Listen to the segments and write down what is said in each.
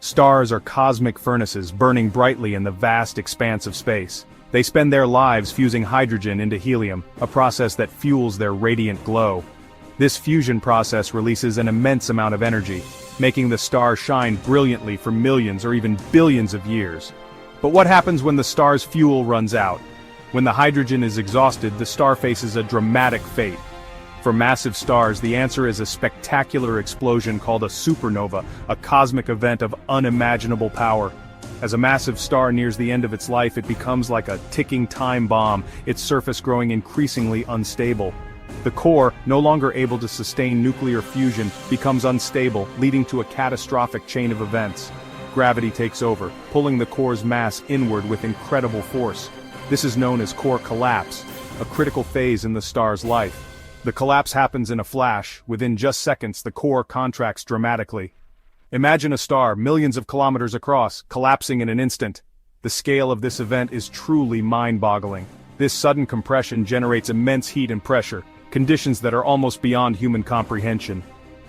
Stars are cosmic furnaces burning brightly in the vast expanse of space. They spend their lives fusing hydrogen into helium, a process that fuels their radiant glow. This fusion process releases an immense amount of energy, making the star shine brilliantly for millions or even billions of years. But what happens when the star's fuel runs out? When the hydrogen is exhausted, the star faces a dramatic fate. For massive stars, the answer is a spectacular explosion called a supernova, a cosmic event of unimaginable power. As a massive star nears the end of its life, it becomes like a ticking time bomb, its surface growing increasingly unstable. The core, no longer able to sustain nuclear fusion, becomes unstable, leading to a catastrophic chain of events. Gravity takes over, pulling the core's mass inward with incredible force. This is known as core collapse, a critical phase in the star's life. The collapse happens in a flash. Within just seconds, the core contracts dramatically. Imagine a star, millions of kilometers across, collapsing in an instant. The scale of this event is truly mind-boggling. This sudden compression generates immense heat and pressure, conditions that are almost beyond human comprehension.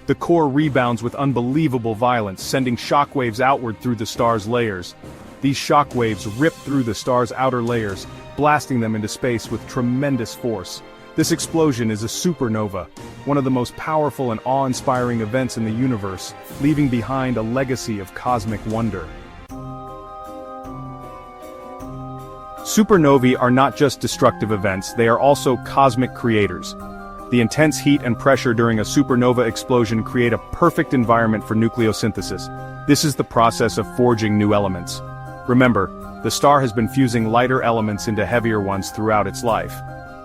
The core rebounds with unbelievable violence, sending shockwaves outward through the star's layers. These shockwaves rip through the star's outer layers, blasting them into space with tremendous force. This explosion is a supernova, one of the most powerful and awe-inspiring events in the universe, leaving behind a legacy of cosmic wonder. Supernovae are not just destructive events, they are also cosmic creators. The intense heat and pressure during a supernova explosion create a perfect environment for nucleosynthesis. This is the process of forging new elements. Remember, the star has been fusing lighter elements into heavier ones throughout its life.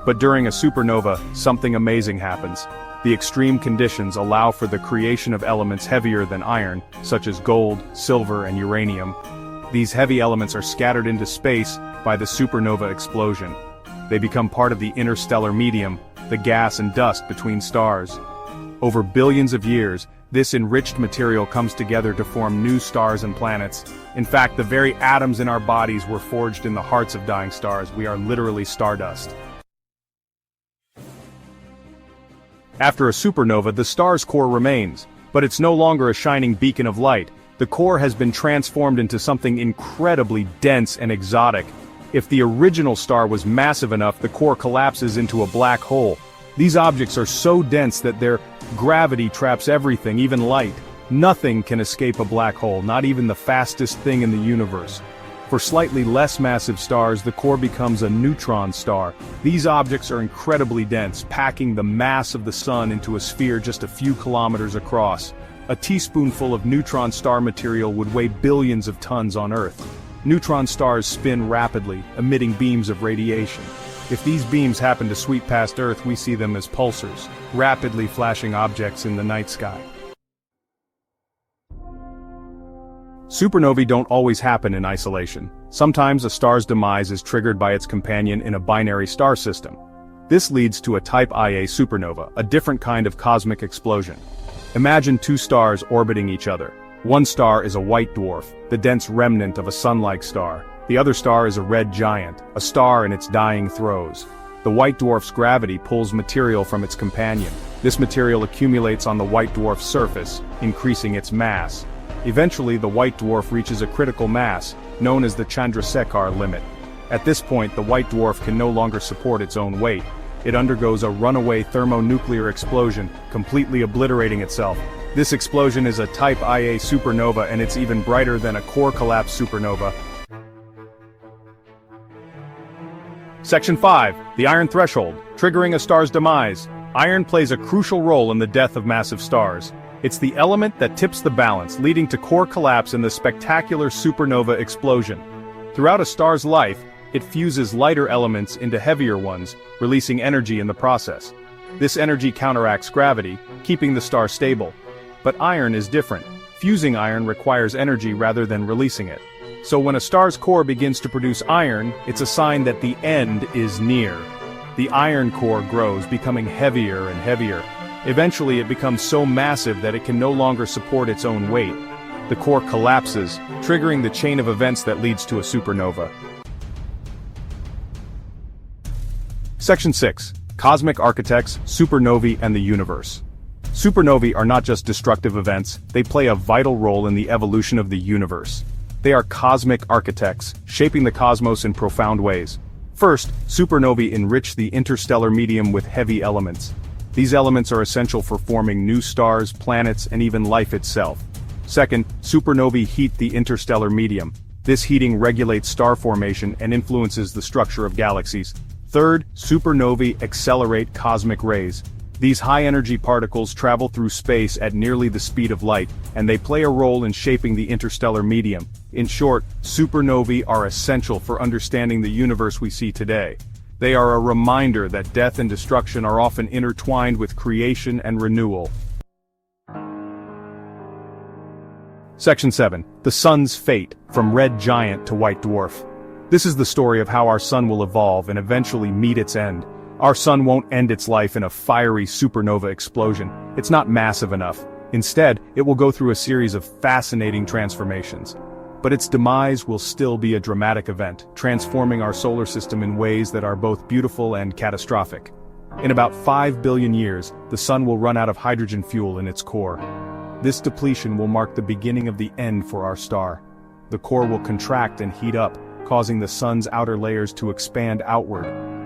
But during a supernova, something amazing happens. The extreme conditions allow for the creation of elements heavier than iron, such as gold, silver, and uranium. These heavy elements are scattered into space by the supernova explosion. They become part of the interstellar medium, the gas and dust between stars. Over billions of years, this enriched material comes together to form new stars and planets. In fact, the very atoms in our bodies were forged in the hearts of dying stars. We are literally stardust. After a supernova, the star's core remains, but it's no longer a shining beacon of light. The core has been transformed into something incredibly dense and exotic. If the original star was massive enough, the core collapses into a black hole. These objects are so dense that their gravity traps everything, even light. Nothing can escape a black hole, not even the fastest thing in the universe. For slightly less massive stars, the core becomes a neutron star. These objects are incredibly dense, packing the mass of the sun into a sphere just a few kilometers across. A teaspoonful of neutron star material would weigh billions of tons on Earth. Neutron stars spin rapidly, emitting beams of radiation. If these beams happen to sweep past Earth, we see them as pulsars, rapidly flashing objects in the night sky. Supernovae don't always happen in isolation. Sometimes a star's demise is triggered by its companion in a binary star system. This leads to a Type Ia supernova, a different kind of cosmic explosion. Imagine two stars orbiting each other. One star is a white dwarf, the dense remnant of a sun-like star. The other star is a red giant, a star in its dying throes. The white dwarf's gravity pulls material from its companion. This material accumulates on the white dwarf's surface, increasing its mass. Eventually, the white dwarf reaches a critical mass, known as the Chandrasekhar limit. At this point, the white dwarf can no longer support its own weight. It undergoes a runaway thermonuclear explosion, completely obliterating itself. This explosion is a Type Ia supernova, and it's even brighter than a core collapse supernova. Section 5. The Iron Threshold, triggering a star's demise. Iron plays a crucial role in the death of massive stars. It's the element that tips the balance, leading to core collapse in the spectacular supernova explosion. Throughout a star's life, it fuses lighter elements into heavier ones, releasing energy in the process. This energy counteracts gravity, keeping the star stable. But iron is different. Fusing iron requires energy rather than releasing it. So when a star's core begins to produce iron, it's a sign that the end is near. The iron core grows, becoming heavier and heavier. Eventually it becomes so massive that it can no longer support its own weight. The core collapses, triggering the chain of events that leads to a supernova. Section 6. Cosmic Architects, Supernovae and the Universe. Supernovae are not just destructive events, they play a vital role in the evolution of the universe. They are cosmic architects, shaping the cosmos in profound ways. First, supernovae enrich the interstellar medium with heavy elements. These elements are essential for forming new stars, planets, and even life itself. Second, supernovae heat the interstellar medium. This heating regulates star formation and influences the structure of galaxies. Third, supernovae accelerate cosmic rays. These high-energy particles travel through space at nearly the speed of light, and they play a role in shaping the interstellar medium. In short, supernovae are essential for understanding the universe we see today. They are a reminder that death and destruction are often intertwined with creation and renewal. Section 7. The Sun's Fate, from Red Giant to White Dwarf. This is the story of how our sun will evolve and eventually meet its end. Our sun won't end its life in a fiery supernova explosion. It's not massive enough. Instead, it will go through a series of fascinating transformations. But its demise will still be a dramatic event, transforming our solar system in ways that are both beautiful and catastrophic. In about 5 billion years, the sun will run out of hydrogen fuel in its core. This depletion will mark the beginning of the end for our star. The core will contract and heat up, causing the sun's outer layers to expand outward.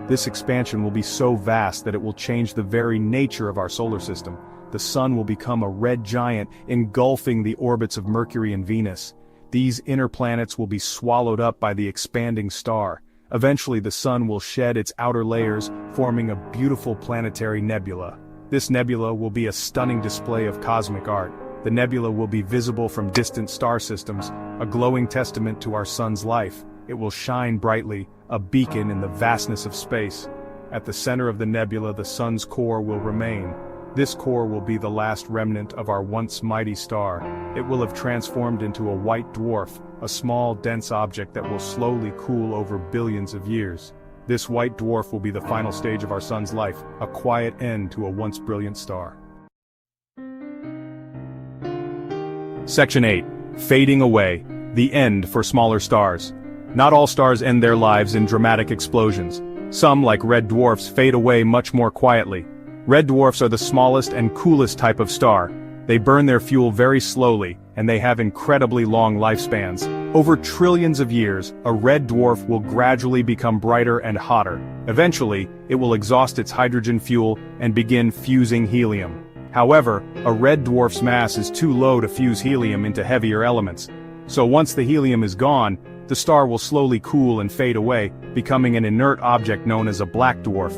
This expansion will be so vast that it will change the very nature of our solar system. The sun will become a red giant, engulfing the orbits of Mercury and Venus. These inner planets will be swallowed up by the expanding star. Eventually the sun will shed its outer layers, forming a beautiful planetary nebula. This nebula will be a stunning display of cosmic art. The nebula will be visible from distant star systems, a glowing testament to our sun's life. It will shine brightly, a beacon in the vastness of space. At the center of the nebula, the sun's core will remain. This core will be the last remnant of our once mighty star. It will have transformed into a white dwarf, a small, dense object that will slowly cool over billions of years. This white dwarf will be the final stage of our sun's life, a quiet end to a once brilliant star. Section 8. Fading away. The end for smaller stars. Not all stars end their lives in dramatic explosions. Some, like red dwarfs, fade away much more quietly. Red dwarfs are the smallest and coolest type of star. They burn their fuel very slowly, and they have incredibly long lifespans. Over trillions of years, a red dwarf will gradually become brighter and hotter. Eventually, it will exhaust its hydrogen fuel and begin fusing helium. However, a red dwarf's mass is too low to fuse helium into heavier elements. So once the helium is gone, the star will slowly cool and fade away, becoming an inert object known as a black dwarf.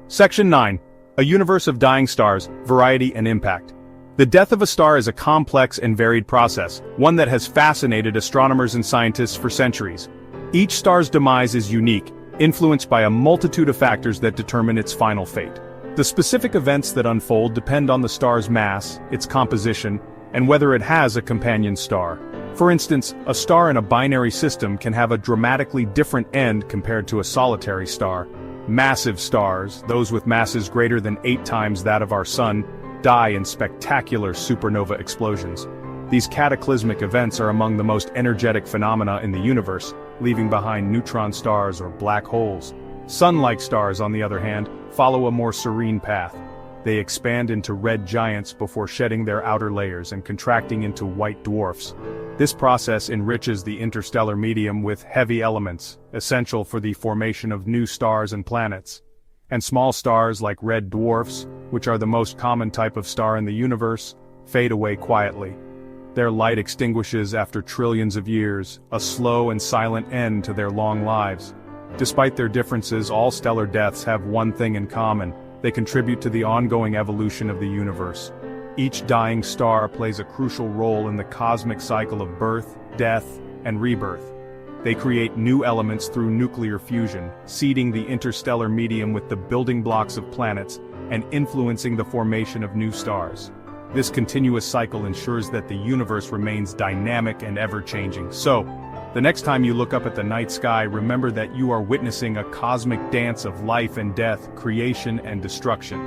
Section 9. A universe of dying stars, variety and impact. The death of a star is a complex and varied process, one that has fascinated astronomers and scientists for centuries. Each star's demise is unique, influenced by a multitude of factors that determine its final fate. The specific events that unfold depend on the star's mass, its composition, and whether it has a companion star. For instance, a star in a binary system can have a dramatically different end compared to a solitary star. Massive stars, those with masses greater than 8 times that of our sun, die in spectacular supernova explosions. These cataclysmic events are among the most energetic phenomena in the universe, leaving behind neutron stars or black holes. Sun-like stars, on the other hand, follow a more serene path. They expand into red giants before shedding their outer layers and contracting into white dwarfs. This process enriches the interstellar medium with heavy elements, essential for the formation of new stars and planets. And small stars like red dwarfs, which are the most common type of star in the universe, fade away quietly. Their light extinguishes after trillions of years, a slow and silent end to their long lives. Despite their differences, all stellar deaths have one thing in common: they contribute to the ongoing evolution of the universe. Each dying star plays a crucial role in the cosmic cycle of birth, death, and rebirth. They create new elements through nuclear fusion, seeding the interstellar medium with the building blocks of planets, and influencing the formation of new stars. This continuous cycle ensures that the universe remains dynamic and ever-changing. So, the next time you look up at the night sky, remember that you are witnessing a cosmic dance of life and death, creation and destruction.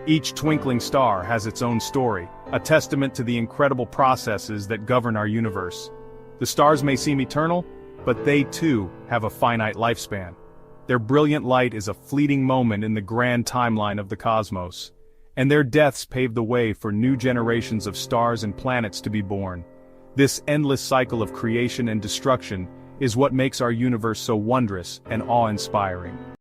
Each twinkling star has its own story, a testament to the incredible processes that govern our universe. The stars may seem eternal, but they too have a finite lifespan. Their brilliant light is a fleeting moment in the grand timeline of the cosmos. And their deaths pave the way for new generations of stars and planets to be born. This endless cycle of creation and destruction is what makes our universe so wondrous and awe-inspiring.